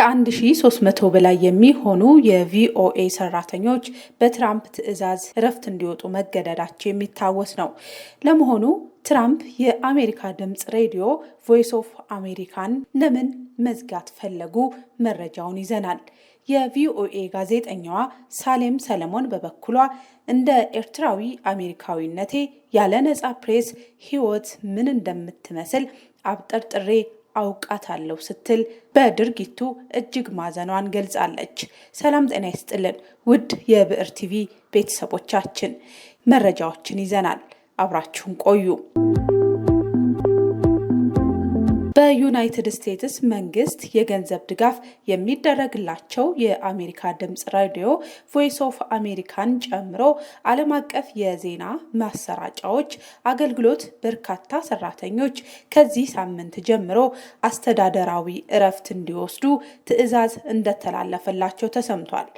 ከ1300 በላይ የሚሆኑ የቪኦኤ ሰራተኞች በትራምፕ ትዕዛዝ እረፍት እንዲወጡ መገደዳቸው የሚታወስ ነው። ለመሆኑ ትራምፕ የአሜሪካ ድምፅ ሬዲዮ ቮይስ ኦፍ አሜሪካን ለምን መዝጋት ፈለጉ? መረጃውን ይዘናል። የቪኦኤ ጋዜጠኛዋ ሳሌም ሰለሞን በበኩሏ እንደ ኤርትራዊ አሜሪካዊነቴ ያለ ነጻ ፕሬስ ሕይወት ምን እንደምትመስል አብጠርጥሬ አውቃታለሁ ስትል በድርጊቱ እጅግ ማዘኗን ገልጻለች። ሰላም ጤና ይስጥልን ውድ የብዕር ቲቪ ቤተሰቦቻችን፣ መረጃዎችን ይዘናል። አብራችሁን ቆዩ። በዩናይትድ ስቴትስ መንግስት የገንዘብ ድጋፍ የሚደረግላቸው የአሜሪካ ድምፅ ሬዲዮ ቮይስ ኦፍ አሜሪካን ጨምሮ ዓለም አቀፍ የዜና ማሰራጫዎች አገልግሎት በርካታ ሰራተኞች ከዚህ ሳምንት ጀምሮ አስተዳደራዊ እረፍት እንዲወስዱ ትዕዛዝ እንደተላለፈላቸው ተሰምቷል።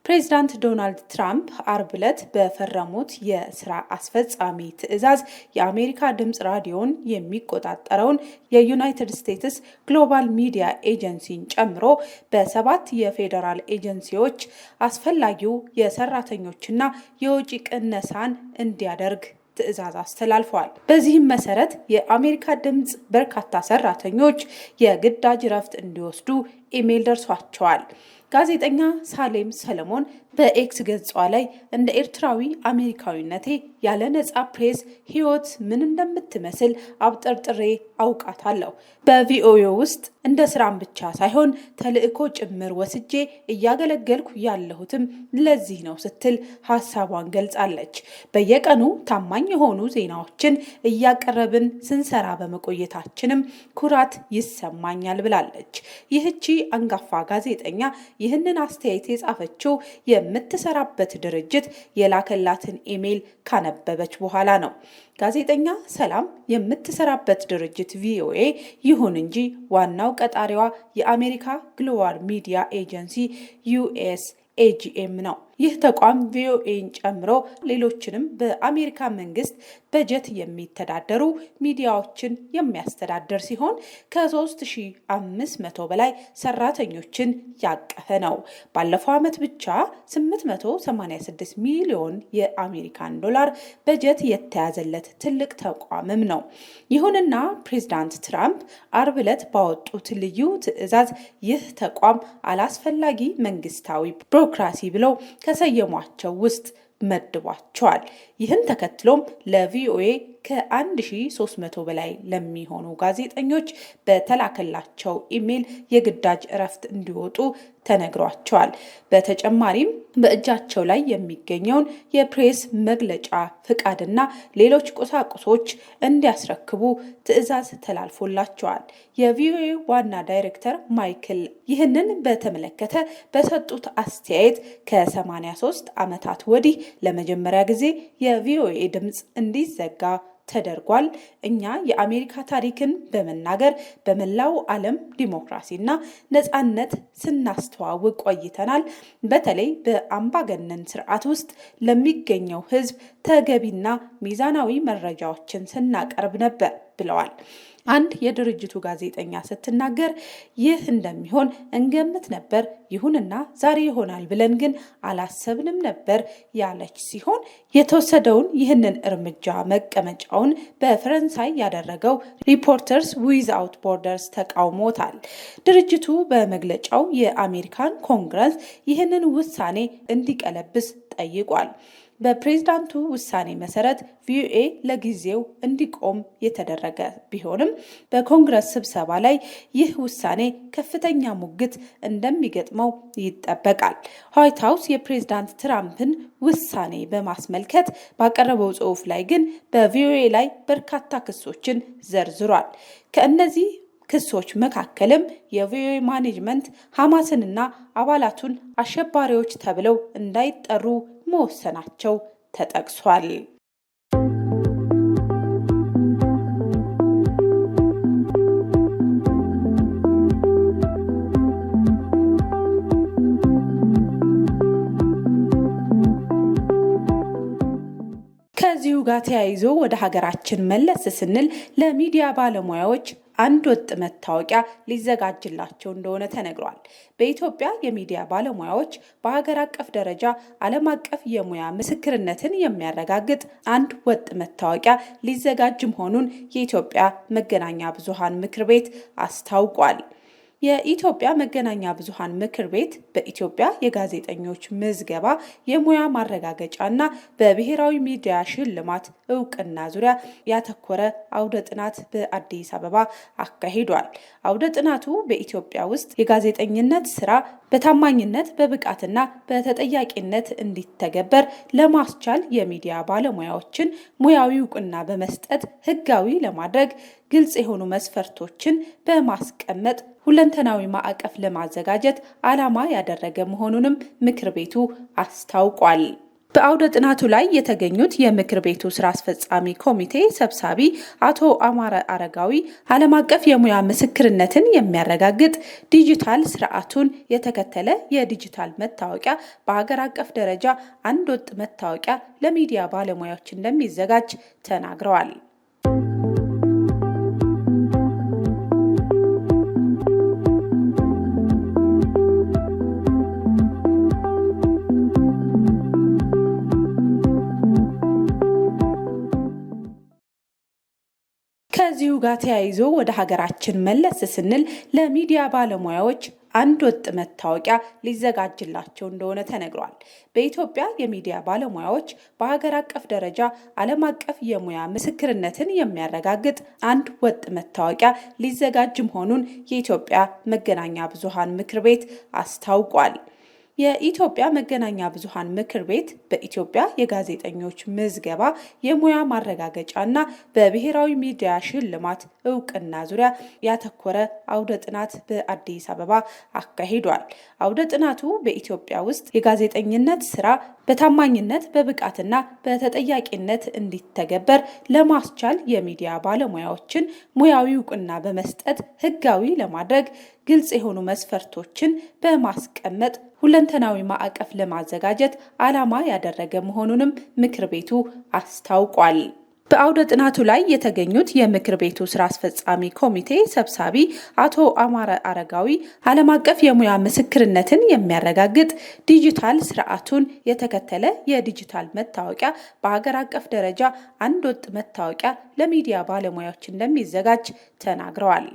ፕሬዚዳንት ዶናልድ ትራምፕ አርብ ዕለት በፈረሙት የስራ አስፈጻሚ ትዕዛዝ የአሜሪካ ድምፅ ራዲዮን የሚቆጣጠረውን የዩናይትድ ስቴትስ ግሎባል ሚዲያ ኤጀንሲን ጨምሮ በ7 የፌዴራል ኤጀንሲዎች አስፈላጊው የሰራተኞችና የወጪ ቅነሳን እንዲያደርግ ትዕዛዝ አስተላልፈዋል። በዚህም መሰረት የአሜሪካ ድምፅ በርካታ ሰራተኞች የግዳጅ እረፍት እንዲወስዱ ኢሜይል ደርሷቸዋል። ጋዜጠኛ ሳሌም ሰለሞን በኤክስ ገጿ ላይ እንደ ኤርትራዊ አሜሪካዊነቴ ያለ ነጻ ፕሬስ ሕይወት ምን እንደምትመስል አብጠርጥሬ አውቃታለሁ። በቪኦኤ ውስጥ እንደ ስራም ብቻ ሳይሆን ተልዕኮ ጭምር ወስጄ እያገለገልኩ ያለሁትም ለዚህ ነው ስትል ሀሳቧን ገልጻለች። በየቀኑ ታማኝ የሆኑ ዜናዎችን እያቀረብን ስንሰራ በመቆየታችንም ኩራት ይሰማኛል ብላለች። ይህቺ አንጋፋ ጋዜጠኛ ይህንን አስተያየት የጻፈችው የምትሰራበት ድርጅት የላከላትን ኢሜይል ካነበበች በኋላ ነው። ጋዜጠኛ ሰላም የምትሰራበት ድርጅት ቪኦኤ ይሁን እንጂ ዋናው ቀጣሪዋ የአሜሪካ ግሎባል ሚዲያ ኤጀንሲ USAGM ነው። ይህ ተቋም ቪኦኤን ጨምሮ ሌሎችንም በአሜሪካ መንግስት በጀት የሚተዳደሩ ሚዲያዎችን የሚያስተዳድር ሲሆን ከ3500 በላይ ሰራተኞችን ያቀፈ ነው። ባለፈው ዓመት ብቻ 886 ሚሊዮን የአሜሪካን ዶላር በጀት የተያዘለት ትልቅ ተቋምም ነው። ይሁንና ፕሬዚዳንት ትራምፕ አርብ ዕለት ባወጡት ልዩ ትዕዛዝ ይህ ተቋም አላስፈላጊ መንግስታዊ ቢሮክራሲ ብለው ከሰየሟቸው ውስጥ መድቧቸዋል። ይህን ተከትሎም ለቪኦኤ ከ1300 በላይ ለሚሆኑ ጋዜጠኞች በተላከላቸው ኢሜይል የግዳጅ እረፍት እንዲወጡ ተነግሯቸዋል። በተጨማሪም በእጃቸው ላይ የሚገኘውን የፕሬስ መግለጫ ፍቃድና ሌሎች ቁሳቁሶች እንዲያስረክቡ ትዕዛዝ ተላልፎላቸዋል። የቪኦኤ ዋና ዳይሬክተር ማይክል ይህንን በተመለከተ በሰጡት አስተያየት ከ83 ዓመታት ወዲህ ለመጀመሪያ ጊዜ የቪኦኤ ድምፅ እንዲዘጋ ተደርጓል። እኛ የአሜሪካ ታሪክን በመናገር በመላው ዓለም ዲሞክራሲና ነጻነት ስናስተዋውቅ ቆይተናል። በተለይ በአምባገነን ስርዓት ውስጥ ለሚገኘው ሕዝብ ተገቢና ሚዛናዊ መረጃዎችን ስናቀርብ ነበር ብለዋል። አንድ የድርጅቱ ጋዜጠኛ ስትናገር ይህ እንደሚሆን እንገምት ነበር፣ ይሁንና ዛሬ ይሆናል ብለን ግን አላሰብንም ነበር ያለች ሲሆን የተወሰደውን ይህንን እርምጃ መቀመጫውን በፈረንሳይ ያደረገው ሪፖርተርስ ዊዛውት ቦርደርስ ተቃውሞታል። ድርጅቱ በመግለጫው የአሜሪካን ኮንግረስ ይህንን ውሳኔ እንዲቀለብስ ጠይቋል። በፕሬዝዳንቱ ውሳኔ መሰረት ቪኦኤ ለጊዜው እንዲቆም የተደረገ ቢሆንም በኮንግረስ ስብሰባ ላይ ይህ ውሳኔ ከፍተኛ ሙግት እንደሚገጥመው ይጠበቃል። ዋይት ሀውስ የፕሬዝዳንት ትራምፕን ውሳኔ በማስመልከት ባቀረበው ጽሑፍ ላይ ግን በቪኦኤ ላይ በርካታ ክሶችን ዘርዝሯል። ከእነዚህ ክሶች መካከልም የቪኦኤ ማኔጅመንት ሐማስንና አባላቱን አሸባሪዎች ተብለው እንዳይጠሩ መወሰናቸው ተጠቅሷል። ከዚሁ ጋር ተያይዞ ወደ ሀገራችን መለስ ስንል ለሚዲያ ባለሙያዎች አንድ ወጥ መታወቂያ ሊዘጋጅላቸው እንደሆነ ተነግሯል። በኢትዮጵያ የሚዲያ ባለሙያዎች በሀገር አቀፍ ደረጃ ዓለም አቀፍ የሙያ ምስክርነትን የሚያረጋግጥ አንድ ወጥ መታወቂያ ሊዘጋጅ መሆኑን የኢትዮጵያ መገናኛ ብዙሃን ምክር ቤት አስታውቋል። የኢትዮጵያ መገናኛ ብዙሃን ምክር ቤት በኢትዮጵያ የጋዜጠኞች ምዝገባ የሙያ ማረጋገጫና በብሔራዊ ሚዲያ ሽልማት እውቅና ዙሪያ ያተኮረ አውደ ጥናት በአዲስ አበባ አካሂዷል። አውደ ጥናቱ በኢትዮጵያ ውስጥ የጋዜጠኝነት ስራ በታማኝነት በብቃትና በተጠያቂነት እንዲተገበር ለማስቻል የሚዲያ ባለሙያዎችን ሙያዊ እውቅና በመስጠት ሕጋዊ ለማድረግ ግልጽ የሆኑ መስፈርቶችን በማስቀመጥ ሁለንተናዊ ማዕቀፍ ለማዘጋጀት ዓላማ ያደረገ መሆኑንም ምክር ቤቱ አስታውቋል። በአውደ ጥናቱ ላይ የተገኙት የምክር ቤቱ ስራ አስፈጻሚ ኮሚቴ ሰብሳቢ አቶ አማረ አረጋዊ ዓለም አቀፍ የሙያ ምስክርነትን የሚያረጋግጥ ዲጂታል ስርዓቱን የተከተለ የዲጂታል መታወቂያ በሀገር አቀፍ ደረጃ አንድ ወጥ መታወቂያ ለሚዲያ ባለሙያዎች እንደሚዘጋጅ ተናግረዋል። ከዚሁ ጋር ተያይዞ ወደ ሀገራችን መለስ ስንል ለሚዲያ ባለሙያዎች አንድ ወጥ መታወቂያ ሊዘጋጅላቸው እንደሆነ ተነግሯል። በኢትዮጵያ የሚዲያ ባለሙያዎች በሀገር አቀፍ ደረጃ ዓለም አቀፍ የሙያ ምስክርነትን የሚያረጋግጥ አንድ ወጥ መታወቂያ ሊዘጋጅ መሆኑን የኢትዮጵያ መገናኛ ብዙሃን ምክር ቤት አስታውቋል። የኢትዮጵያ መገናኛ ብዙሃን ምክር ቤት በኢትዮጵያ የጋዜጠኞች ምዝገባ የሙያ ማረጋገጫና በብሔራዊ ሚዲያ ሽልማት እውቅና ዙሪያ ያተኮረ አውደ ጥናት በአዲስ አበባ አካሂዷል። አውደ ጥናቱ በኢትዮጵያ ውስጥ የጋዜጠኝነት ስራ በታማኝነት በብቃትና በተጠያቂነት እንዲተገበር ለማስቻል የሚዲያ ባለሙያዎችን ሙያዊ እውቅና በመስጠት ሕጋዊ ለማድረግ ግልጽ የሆኑ መስፈርቶችን በማስቀመጥ ሁለንተናዊ ማዕቀፍ ለማዘጋጀት ዓላማ ያደረገ መሆኑንም ምክር ቤቱ አስታውቋል። በአውደ ጥናቱ ላይ የተገኙት የምክር ቤቱ ስራ አስፈጻሚ ኮሚቴ ሰብሳቢ አቶ አማረ አረጋዊ ዓለም አቀፍ የሙያ ምስክርነትን የሚያረጋግጥ ዲጂታል ስርዓቱን የተከተለ የዲጂታል መታወቂያ በሀገር አቀፍ ደረጃ አንድ ወጥ መታወቂያ ለሚዲያ ባለሙያዎች እንደሚዘጋጅ ተናግረዋል።